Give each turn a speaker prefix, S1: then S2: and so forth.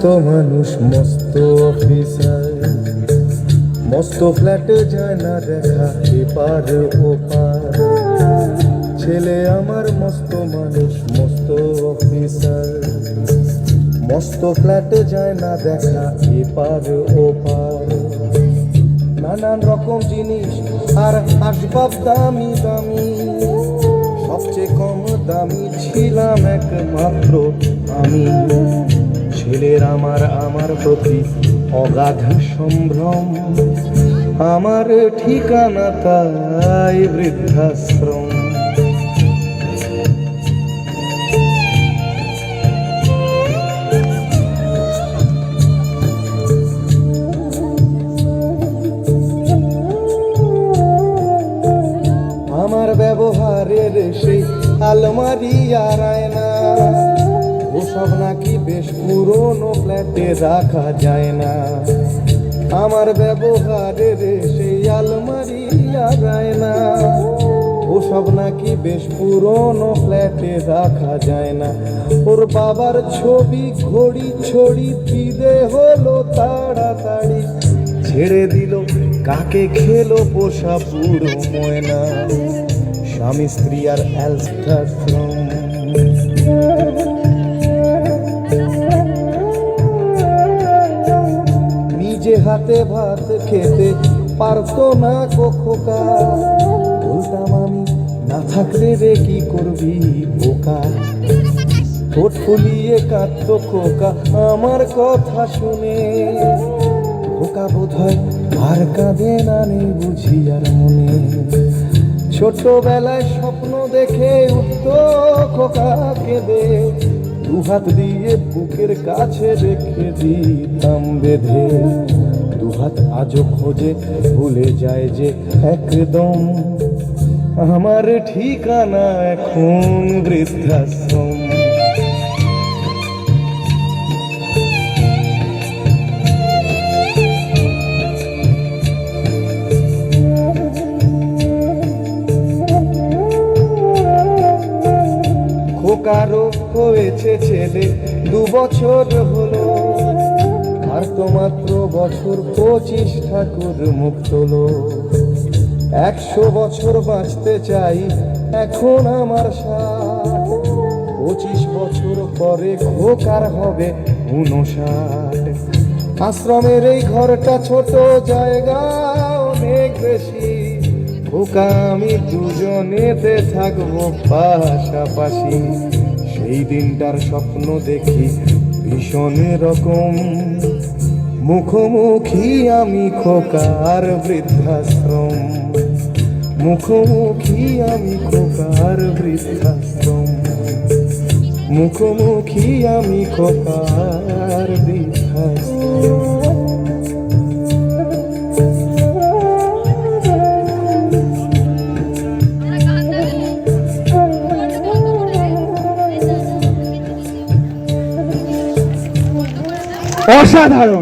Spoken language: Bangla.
S1: মস্ত মানুষ মস্ত অফিসার, মস্ত ফ্ল্যাটে যায় না দেখা এপার ওপার। ছেলে আমার মস্ত মানুষ মস্ত অফিসার, মস্ত ফ্ল্যাটে যায় না দেখা এপার ওপার। নানান রকম জিনিস আর আসবাব দামি দামি, সবচেয়ে কম দামি ছিলাম একমাত্র আমি। ছেলের আমার প্রতি অগাধ সম্ভ্রম, আমার ঠিকানা তাই বৃদ্ধাশ্রম। আমার ব্যবহারের সেই আলমারি আর আয়না, ওসব নাকি বেশ পুরনো ফ্ল্যাটে রাখা যায় না। আমার ব্যবহারের সেই আলমারি আর আয়না, ওসব নাকি বেশ পুরনো ফ্ল্যাটে রাখা যায় না। ওর বাবার ছবি ঘড়ি ছড়ি বিদে হলো তাড়াতাড়ি, ছেড়ে দিল কাকে খেলো পোষা পুরো ময়না। স্বামী স্ত্রী আর অ্যালস্টারশ্রম, নিজে হাতে ভাত খেতে পারতো না খোকা। বলতাম আমি না থাকলে রে কি করবি বোকা। ঠোঁট ফুলিয়ে কাঁদতো খোকা আমার কথা শুনে। খোকা বোধ হয় আর কাঁদে না নেই বুঝি আর মনে। ছোটবেলায় স্বপ্ন দেখে উঠতো খোকা কেঁদে, দুহাত দিয়ে বুকের কাছে রেখে দিতাম বেঁধে। দুহাত আজও খোঁজে ভুলে যায় যে একদম, আমার ঠিকানা এখন বৃদ্ধাশ্রম। খোকারও হয়েছে ছেলে 2 বছর হলো, আর তো মাত্র বছর 25 ঠাকুর মুখ তোলো। 100 বছর বাঁচতে চাই এখন আমার 60, 25 বছর পরে খোকার হবে 59। আশ্রমের এই ঘরটা ছোট, জায়গা অনেক বেশি। খোকা আমি দুজনেতে থাকবো পাশাপাশি। সেই দিনটার স্বপ্ন দেখি ভীষণ রকম, মুখোমুখি আমি খোকার বৃদ্ধাশ্রম। মুখোমুখি আমি খোকার বৃদ্ধাশ্রম। মুখোমুখি আমি খোকার বৃদ্ধাশ্রম।
S2: অসাধারণ।